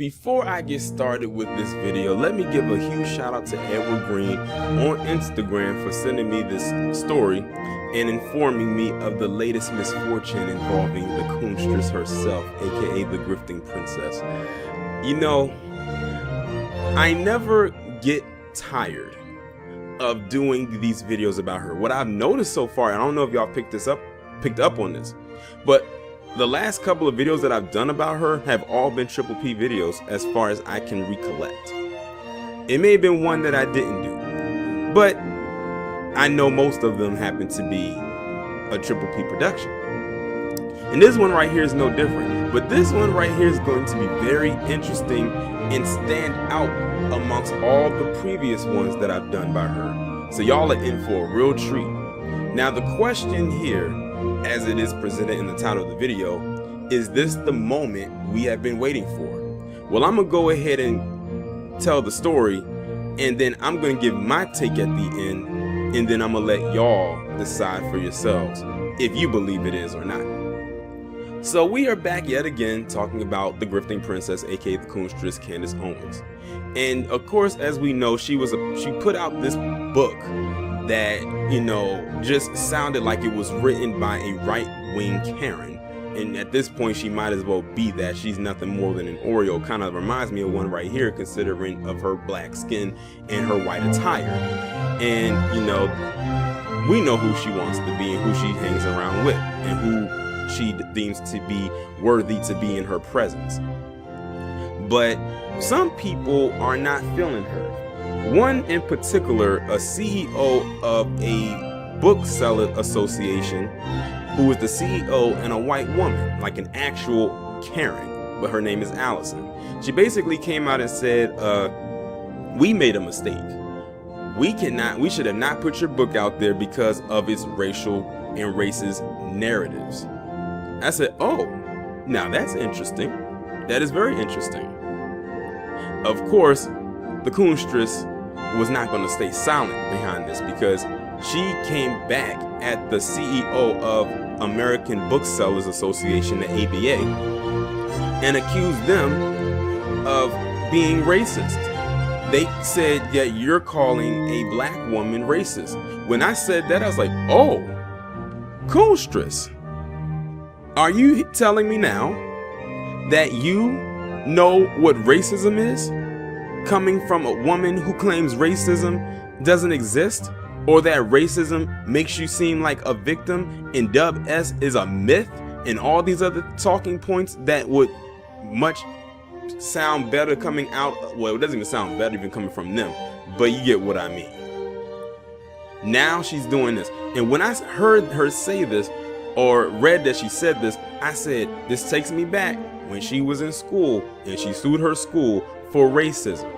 Before I get started with this video, let me give a huge shout out to Edward Green on Instagram for sending me this story and informing me of the latest misfortune involving the Coonstress herself, aka the Grifting Princess. You know, I never get tired of doing these videos about her. What I've noticed so far, I don't know if y'all picked up on this, but the last couple of videos that I've done about her have all been Triple P videos as far as I can recollect. It may have been one that I didn't do, but I know most of them happen to be a Triple P production. And this one right here is no different, but this one right here is going to be very interesting and stand out amongst all the previous ones that I've done by her. So y'all are in for a real treat. Now the question here, as it is presented in the title of the video, is this the moment we have been waiting for? Well, I'm gonna go ahead and tell the story, and then I'm gonna give my take at the end, and then I'm gonna let y'all decide for yourselves if you believe it is or not. So we are back yet again talking about the Grifting Princess, aka the Coonstress, Candace Owens. And of course, as we know, she put out this book that, you know, just sounded like it was written by a right-wing Karen. And at this point, she might as well be that. She's nothing more than an Oreo. Kind of reminds me of one right here, considering of her black skin and her white attire. And, you know, we know who she wants to be and who she hangs around with and who she deems to be worthy to be in her presence. But some people are not feeling her. One in particular, a CEO of a bookseller association, who is the CEO and a white woman, like an actual Karen, but her name is Allison. She basically came out and said, we made a mistake. We should have not put your book out there because of its racial and racist narratives. I said, oh, now that's interesting. That is very interesting. Of course, the Coonstress was not going to stay silent behind this, because she came back at the CEO of American Booksellers Association, the ABA, and accused them of being racist. They said that you're calling a black woman racist. When I said that, I was like, oh, Coonstress, are you telling me now that you know what racism is? Coming from a woman who claims racism doesn't exist, or that racism makes you seem like a victim and Dub S is a myth, and all these other talking points that would much sound better coming out. Well, it doesn't even sound better even coming from them, but you get what I mean. Now she's doing this, and when I heard her say this or read that she said this, I said, this takes me back when she was in school and she sued her school for racism,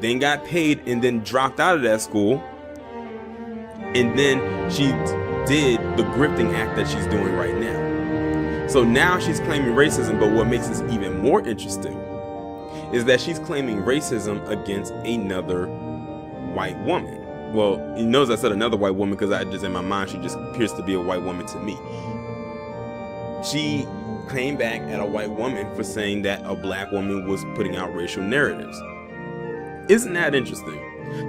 then got paid and then dropped out of that school, and then she did the grifting act that she's doing right now. So now she's claiming racism, but what makes this even more interesting is that she's claiming racism against another white woman. Well, he knows I said another white woman because I just, in my mind, she just appears to be a white woman to me. She came back at a white woman for saying that a black woman was putting out racial narratives. Isn't that interesting?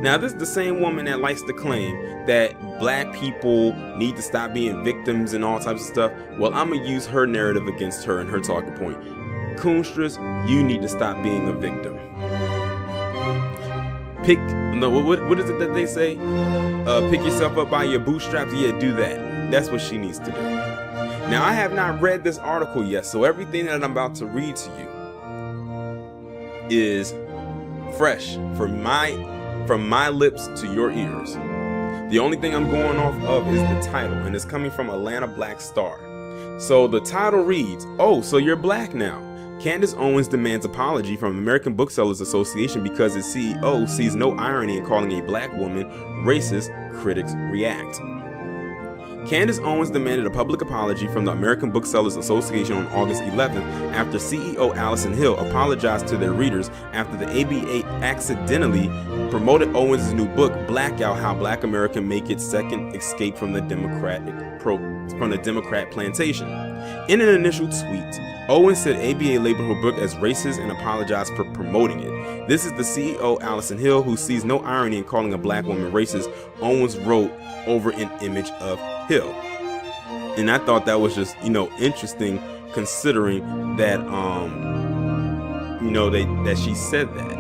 Now, this is the same woman that likes to claim that black people need to stop being victims and all types of stuff. Well, I'm gonna use her narrative against her and her talking point. Coonstress, you need to stop being a victim. What is it that they say? Pick yourself up by your bootstraps. Yeah, do that. That's what she needs to do. Now, I have not read this article yet, so everything that I'm about to read to you is fresh from my lips to your ears. The only thing I'm going off of is the title, and it's coming from Atlanta Black Star. So the title reads, oh, so you're black now. Candace Owens demands apology from American Booksellers Association because its CEO sees no irony in calling a black woman racist. Critics react. Candace Owens demanded a public apology from the American Booksellers Association on August 11th after CEO Allison Hill apologized to their readers after the ABA accidentally promoted Owens' new book, Blackout: How Black America Make Its Second Escape from the Democrat Plantation. In an initial tweet, Owens said ABA labeled her book as racist and apologized for promoting it. This is the CEO Allison Hill, who sees no irony in calling a black woman racist, Owens wrote over an image of Hill. And I thought that was just, interesting, considering that, that she said that.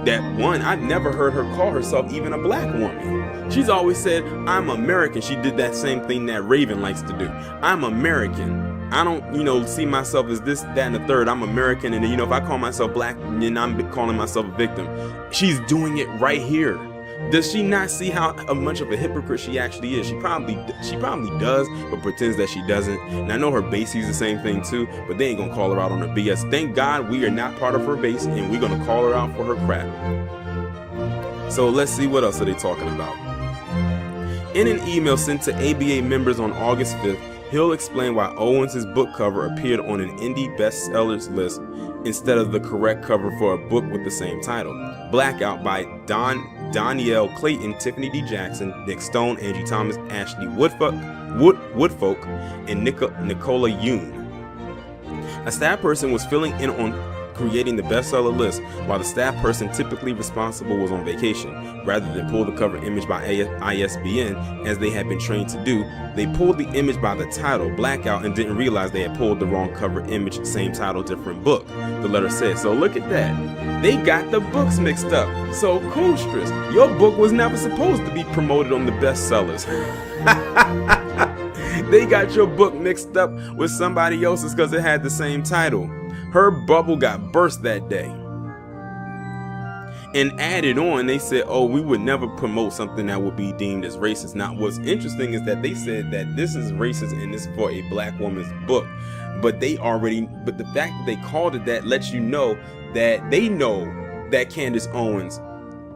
That one, I've never heard her call herself even a black woman. She's always said, I'm American. She did that same thing that Raven likes to do. I'm American. I don't, see myself as this, that, and the third. I'm American. And, if I call myself black, then I'm calling myself a victim. She's doing it right here. Does she not see how much of a hypocrite she actually is? She probably does, but pretends that she doesn't. And I know her base sees the same thing too, but they ain't gonna call her out on her BS. Thank God we are not part of her base, and we're gonna call her out for her crap. So let's see, what else are they talking about? In an email sent to ABA members on August 5th, Hill explained why Owens' book cover appeared on an indie bestsellers list instead of the correct cover for a book with the same title, Blackout, by Danielle Clayton, Tiffany D. Jackson, Nick Stone, Angie Thomas, Ashley Woodfolk, and Nicola Yoon. A staff person was filling in on creating the bestseller list, while the staff person typically responsible was on vacation. Rather than pull the cover image by ISBN, as they had been trained to do, they pulled the image by the title, Blackout, and didn't realize they had pulled the wrong cover image, same title, different book, the letter said. So look at that. They got the books mixed up. So Coolstress, your book was never supposed to be promoted on the bestsellers. They got your book mixed up with somebody else's because it had the same title. Her bubble got burst that day. And added on, they said, oh, we would never promote something that would be deemed as racist. Now, what's interesting is that they said that this is racist and this is for a black woman's book. But the fact that they called it that lets you know that they know that Candace Owens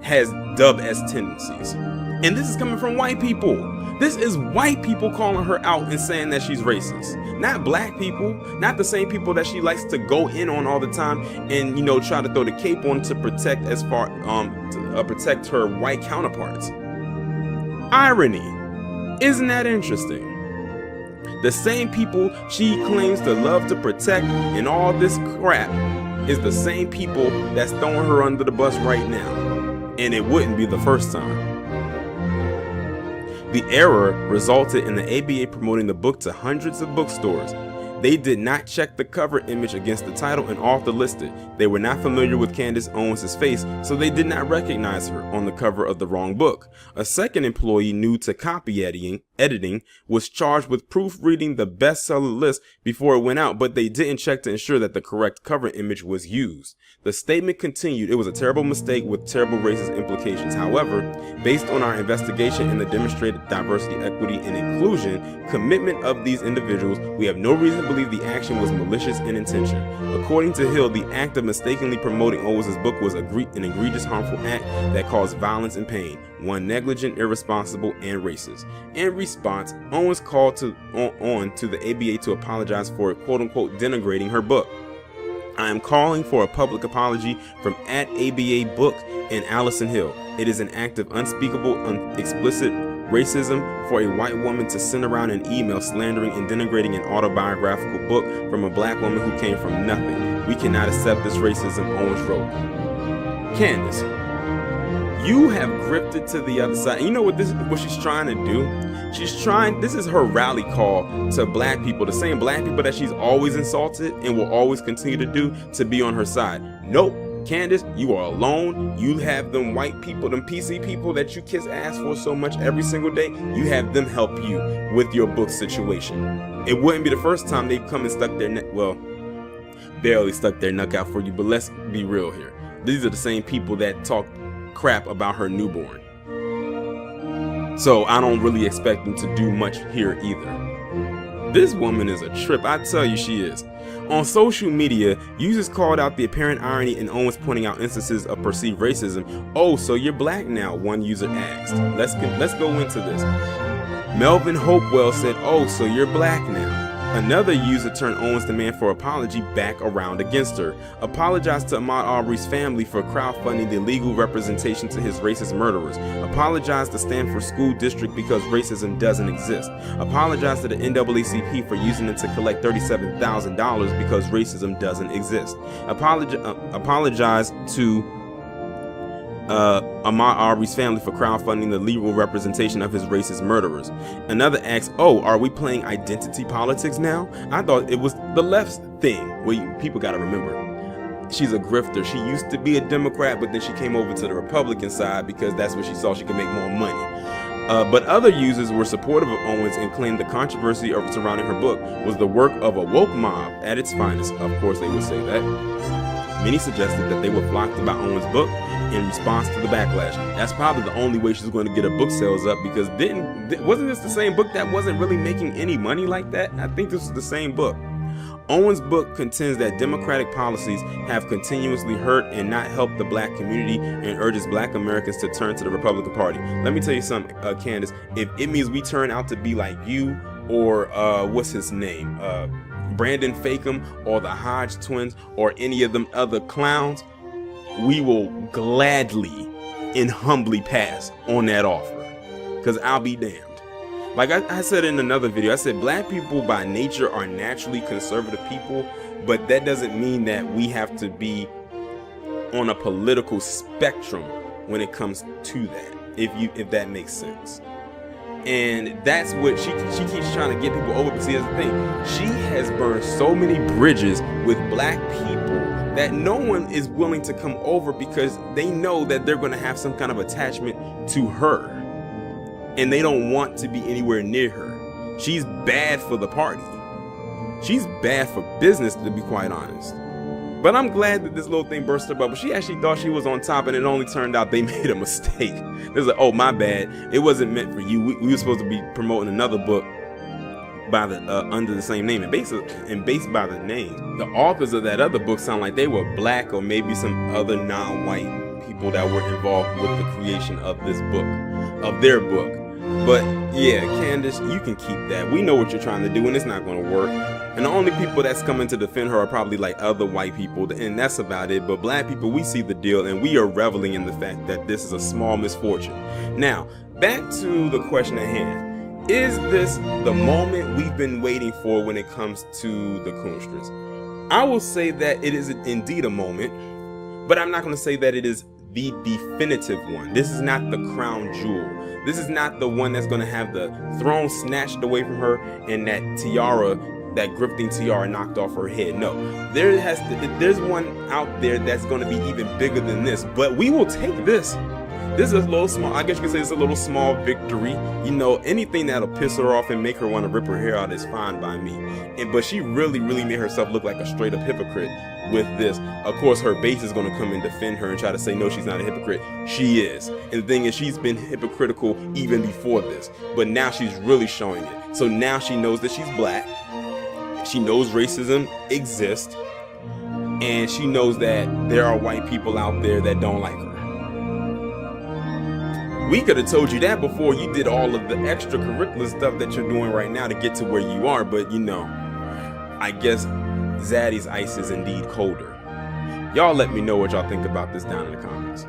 has dub-S tendencies. And this is coming from white people. This is white people calling her out and saying that she's racist. Not black people, not the same people that she likes to go in on all the time and, try to throw the cape on to protect protect her white counterparts. Irony. Isn't that interesting? The same people she claims to love to protect and all this crap is the same people that's throwing her under the bus right now. And it wouldn't be the first time. The error resulted in the ABA promoting the book to hundreds of bookstores. They did not check the cover image against the title and author listed. They were not familiar with Candace Owens' face, so they did not recognize her on the cover of the wrong book. A second employee new to copy editing was charged with proofreading the bestseller list before it went out, but they didn't check to ensure that the correct cover image was used. The statement continued, it was a terrible mistake with terrible racist implications. However, based on our investigation and the demonstrated diversity, equity, and inclusion commitment of these individuals, we have no reason to believe the action was malicious in intention. According to Hill, the act of mistakenly promoting Owens' book was an egregious, harmful act that caused violence and pain, one negligent, irresponsible, and racist. In response, Owens called on the ABA to apologize for quote-unquote denigrating her book. I am calling for a public apology from @ABA Book and Allison Hill. It is an act of unspeakable, explicit racism for a white woman to send around an email slandering and denigrating an autobiographical book from a black woman who came from nothing. We cannot accept this racism, Owens wrote. Candace, you have grifted to the other side. And you know what she's trying to do? This is her rally call to black people, the same black people that she's always insulted and will always continue to do, to be on her side. Nope. Candace, you are alone. You have them white people, them PC people that you kiss ass for so much every single day. You have them help you with your book situation. It wouldn't be the first time they've come and stuck their neck, well, barely stuck their neck out for you, but let's be real here. These are the same people that talk crap about her newborn. So I don't really expect them to do much here either. This woman is a trip, I tell you she is. On social media, users called out the apparent irony in Owens pointing out instances of perceived racism. Oh, so you're black now, one user asked. Let's go into this. Melvin Hopewell said, "Oh, so you're black now." Another user turned Owens' demand for apology back around against her. Apologized to Ahmaud Arbery's family for crowdfunding the legal representation to his racist murderers. Apologized to Stanford School District because racism doesn't exist. Apologized to the NAACP for using it to collect $37,000 because racism doesn't exist. Apologized to Ahmaud Arbery's family for crowdfunding the legal representation of his racist murderers. Another asks, "Oh, are we playing identity politics now? I thought it was the left's thing." Well, people got to remember, she's a grifter. She used to be a Democrat, but then she came over to the Republican side because that's where she saw she could make more money. But other users were supportive of Owens and claimed the controversy surrounding her book was the work of a woke mob at its finest. Of course, they would say that. Many suggested that they would flock to buy Owens' book in response to the backlash. That's probably the only way she's going to get her book sales up, because wasn't this the same book that wasn't really making any money like that? I think this is the same book. Owens' book contends that Democratic policies have continuously hurt and not helped the black community and urges black Americans to turn to the Republican Party. Let me tell you something, Candace, if it means we turn out to be like you or what's his name? Brandon Fakum or the Hodge twins or any of them other clowns, we will gladly and humbly pass on that offer, because I'll be damned. Like I said in another video, I said black people by nature are naturally conservative people, but that doesn't mean that we have to be on a political spectrum when it comes to that, if that makes sense. And that's what she keeps trying to get people over. But see, that's the thing. She has burned so many bridges with black people that no one is willing to come over because they know that they're going to have some kind of attachment to her. And they don't want to be anywhere near her. She's bad for the party. She's bad for business, to be quite honest. But I'm glad that this little thing burst her bubble. She actually thought she was on top, and it only turned out they made a mistake. It was like, oh, my bad. It wasn't meant for you. We were supposed to be promoting another book by the under the same name and based by the name. The authors of that other book sound like they were black or maybe some other non-white people that were involved with the creation of this book, of their book. But yeah, Candace, you can keep that. We know what you're trying to do, and it's not going to work. And the only people that's coming to defend her are probably like other white people, and that's about it. But black people, we see the deal, and we are reveling in the fact that this is a small misfortune. Now, back to the question at hand. Is this the moment we've been waiting for when it comes to the Coonsters? I will say that it is indeed a moment, but I'm not going to say that it is the definitive one. This is not the crown jewel. This is not the one that's going to have the throne snatched away from her and that tiara, that grifting tiara, knocked off her head. No, there's one out there that's going to be even bigger than this, but we will take this. This is a little small, I guess you could say it's a little small victory. You know, anything that'll piss her off and make her want to rip her hair out is fine by me. But she really made herself look like a straight up hypocrite with this. Of course, her base is going to come and defend her and try to say, no, she's not a hypocrite. She is. And the thing is, she's been hypocritical even before this, but now she's really showing it. So now she knows that she's black. She knows racism exists. And she knows that there are white people out there that don't like her. We could have told you that before you did all of the extracurricular stuff that you're doing right now to get to where you are, but you know, I guess Zaddy's ice is indeed colder. Y'all let me know what y'all think about this down in the comments.